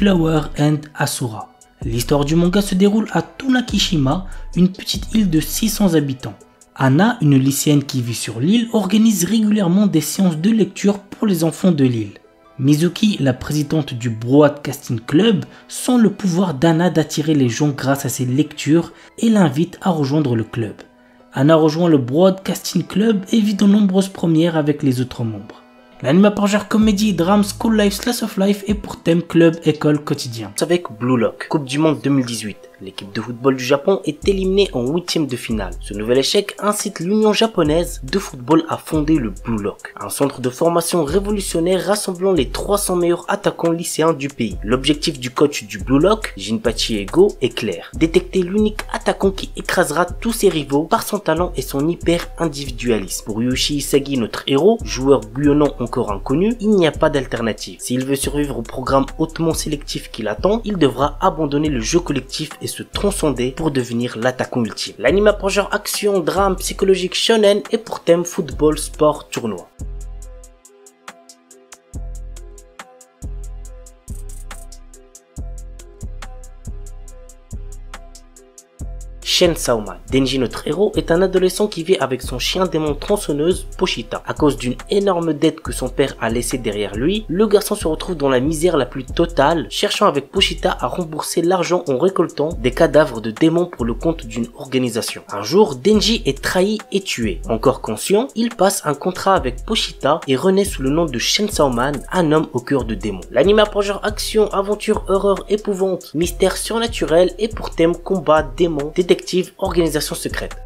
Flower and Asura. L'histoire du manga se déroule à Tunakishima, une petite île de 600 habitants. Anna, une lycéenne qui vit sur l'île, organise régulièrement des séances de lecture pour les enfants de l'île. Mizuki, la présidente du Broadcasting Club, sent le pouvoir d'Anna d'attirer les gens grâce à ses lectures et l'invite à rejoindre le club. Anna rejoint le Broadcasting Club et vit de nombreuses premières avec les autres membres. L'anime à part genre comédie, drame, school life, slice of life et pour thème club, école, quotidien. Avec Blue Lock, Coupe du Monde 2018. L'équipe de football du Japon est éliminée en 8e de finale. Ce nouvel échec incite l'Union japonaise de football à fonder le Blue Lock, un centre de formation révolutionnaire rassemblant les 300 meilleurs attaquants lycéens du pays. L'objectif du coach du Blue Lock, Jinpachi Ego, est clair. Détecter l'unique attaquant qui écrasera tous ses rivaux par son talent et son hyper individualisme. Pour Yoshi Isagi, notre héros, joueur bouillonnant encore inconnu, il n'y a pas d'alternative. S'il veut survivre au programme hautement sélectif qui l'attend, il devra abandonner le jeu collectif et se transcender pour devenir l'attaquant ultime. L'anime a pour genre action, drame, psychologique, shonen et pour thème football, sport, tournoi. Chainsaw Man. Denji, notre héros, est un adolescent qui vit avec son chien démon tronçonneuse, Pochita. À cause d'une énorme dette que son père a laissée derrière lui, le garçon se retrouve dans la misère la plus totale, cherchant avec Pochita à rembourser l'argent en récoltant des cadavres de démons pour le compte d'une organisation. Un jour, Denji est trahi et tué. Encore conscient, il passe un contrat avec Pochita et renaît sous le nom de Chainsaw Man, un homme au cœur de démons. L'anime a pour genre action, aventure, horreur, épouvante, mystère surnaturel et pour thème combat, démons, détective, organisation secrète.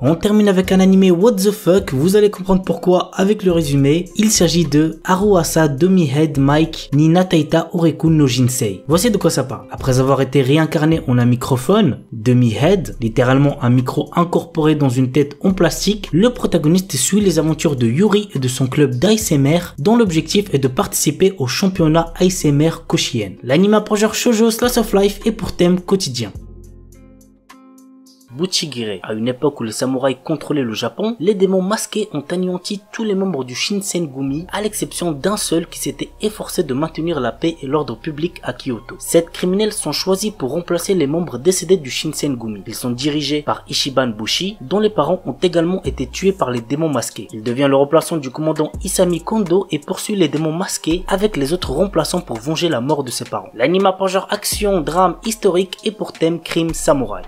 On termine avec un animé What the fuck, vous allez comprendre pourquoi avec le résumé. Il s'agit de Haruasa Domi-Head Mike ni Nataita Oreku no Jinsei. Voici de quoi ça parle. Après avoir été réincarné en un microphone, Domi-Head, littéralement un micro incorporé dans une tête en plastique, le protagoniste suit les aventures de Yuri et de son club d'ASMR dont l'objectif est de participer au championnat ASMR Koshien. L'anime a pour genre shoujo slice of life et pour thème quotidien. Buchigire. À une époque où les samouraïs contrôlaient le Japon, les démons masqués ont anéanti tous les membres du Shinsengumi à l'exception d'un seul qui s'était efforcé de maintenir la paix et l'ordre public à Kyoto. 7 criminels sont choisis pour remplacer les membres décédés du Shinsengumi. Ils sont dirigés par Ichiban Bushi, dont les parents ont également été tués par les démons masqués. Il devient le remplaçant du commandant Isami Kondo et poursuit les démons masqués avec les autres remplaçants pour venger la mort de ses parents. L'anime a pour genre action, drame, historique et pour thème crime samouraï.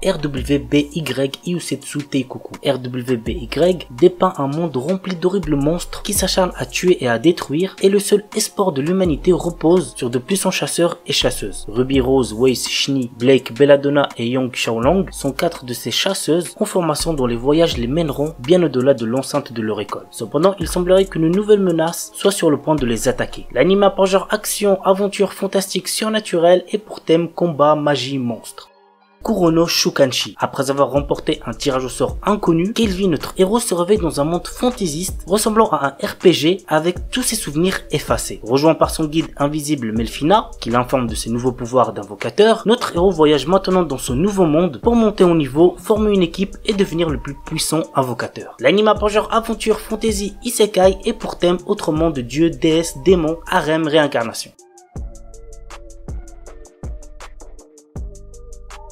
RWBY Iusetsu Teikoku. RWBY dépeint un monde rempli d'horribles monstres qui s'acharnent à tuer et à détruire et le seul espoir de l'humanité repose sur de puissants chasseurs et chasseuses. Ruby Rose, Weiss, Shini, Blake, Belladonna et Young Xiaolong sont 4 de ces chasseuses en formation dont les voyages les mèneront bien au-delà de l'enceinte de leur école. Cependant, il semblerait qu'une nouvelle menace soit sur le point de les attaquer. L'anime a pour genre action, aventure, fantastique, surnaturelle et pour thème combat, magie, monstre. Kurono Shukanshi. Après avoir remporté un tirage au sort inconnu, Kelvin, notre héros, se réveille dans un monde fantaisiste ressemblant à un RPG avec tous ses souvenirs effacés. Rejoint par son guide invisible Melfina, qui l'informe de ses nouveaux pouvoirs d'invocateur, notre héros voyage maintenant dans ce nouveau monde pour monter au niveau, former une équipe et devenir le plus puissant invocateur. L'anime a pour genre aventure, fantasy, isekai et pour thème autrement de dieux, déesses, démons, harem, réincarnation.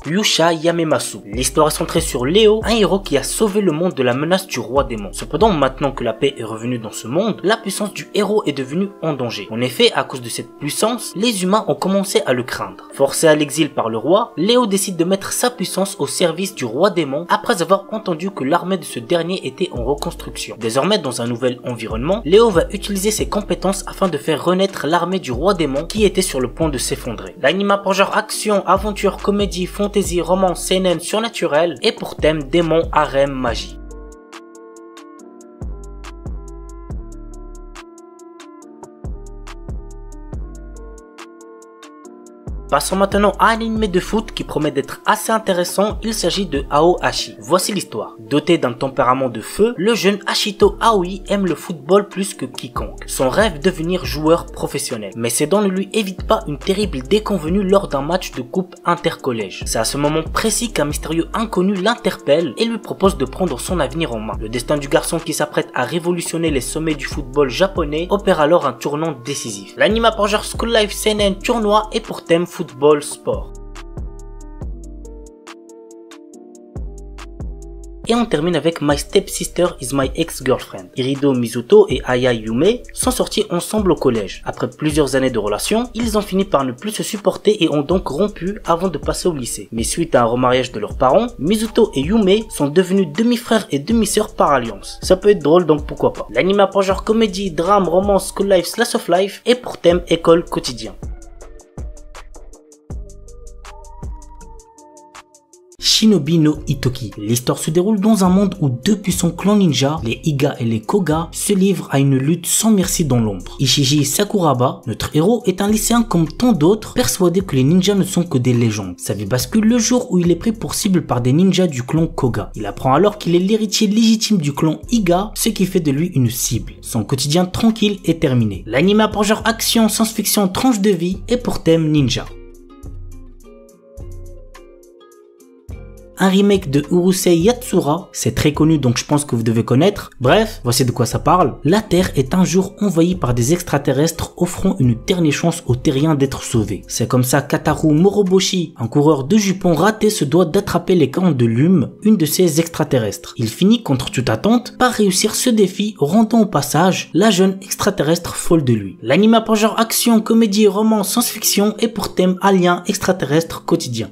Yusha Yamemasu. L'histoire est centrée sur Léo, un héros qui a sauvé le monde de la menace du roi démon. Cependant, maintenant que la paix est revenue dans ce monde, la puissance du héros est devenue en danger. En effet, à cause de cette puissance, les humains ont commencé à le craindre. Forcé à l'exil par le roi, Léo décide de mettre sa puissance au service du roi démon après avoir entendu que l'armée de ce dernier était en reconstruction. Désormais, dans un nouvel environnement, Léo va utiliser ses compétences afin de faire renaître l'armée du roi démon qui était sur le point de s'effondrer. L'anime a pour genre action, aventure, comédie, fantasy, romance, seinen, surnaturel et pour thème démon, harem, magie. Passons maintenant à un anime de foot qui promet d'être assez intéressant, il s'agit de Aohashi. Voici l'histoire. Doté d'un tempérament de feu, le jeune Ashito Aoi aime le football plus que quiconque. Son rêve est devenir joueur professionnel, mais ses dents ne lui évitent pas une terrible déconvenue lors d'un match de coupe intercollège. C'est à ce moment précis qu'un mystérieux inconnu l'interpelle et lui propose de prendre son avenir en main. Le destin du garçon qui s'apprête à révolutionner les sommets du football japonais opère alors un tournant décisif. L'anime a pour genre School Life Seinen tournoi et pour thème football sport. Et on termine avec My Stepsister is My Ex-Girlfriend. Irido Mizuto et Aya Yume sont sortis ensemble au collège. Après plusieurs années de relation, ils ont fini par ne plus se supporter et ont donc rompu avant de passer au lycée. Mais suite à un remariage de leurs parents, Mizuto et Yume sont devenus demi-frères et demi-sœurs par alliance. Ça peut être drôle donc pourquoi pas. L'anime a pour genre comédie, drame, romance, school life, slice of life et pour thème école quotidien. Shinobi no Itoki. L'histoire se déroule dans un monde où deux puissants clans ninja, les Iga et les Koga, se livrent à une lutte sans merci dans l'ombre. Ishiji Sakuraba, notre héros, est un lycéen comme tant d'autres, persuadé que les ninjas ne sont que des légendes. Sa vie bascule le jour où il est pris pour cible par des ninjas du clan Koga. Il apprend alors qu'il est l'héritier légitime du clan Iga, ce qui fait de lui une cible. Son quotidien tranquille est terminé. L'anime a pour genre action, science-fiction, tranche de vie et pour thème ninja. Un remake de Urusei Yatsura, c'est très connu donc je pense que vous devez connaître. Bref, voici de quoi ça parle. La Terre est un jour envahie par des extraterrestres offrant une dernière chance aux terriens d'être sauvés. C'est comme ça qu'Ataru Moroboshi, un coureur de jupons raté, se doit d'attraper les cornes de Lume, une de ces extraterrestres. Il finit contre toute attente par réussir ce défi, rendant au passage la jeune extraterrestre folle de lui. L'anime a pour genre action, comédie, roman, science-fiction et pour thème alien extraterrestre quotidien.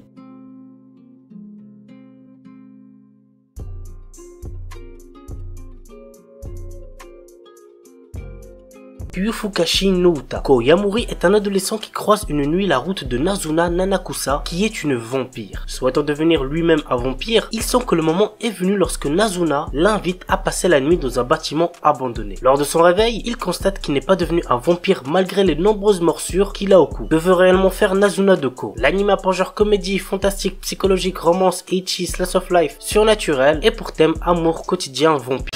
Yufukashi no Uta. Ko Yamuri est un adolescent qui croise une nuit la route de Nazuna Nanakusa, qui est une vampire. Souhaitant devenir lui-même un vampire, il sent que le moment est venu lorsque Nazuna l'invite à passer la nuit dans un bâtiment abandonné. Lors de son réveil, il constate qu'il n'est pas devenu un vampire malgré les nombreuses morsures qu'il a au cou. Que veut réellement faire Nazuna de Ko? L'anime a pour genre comédie, fantastique, psychologique, romance, ecchi, slice of life, surnaturel et pour thème amour quotidien vampire.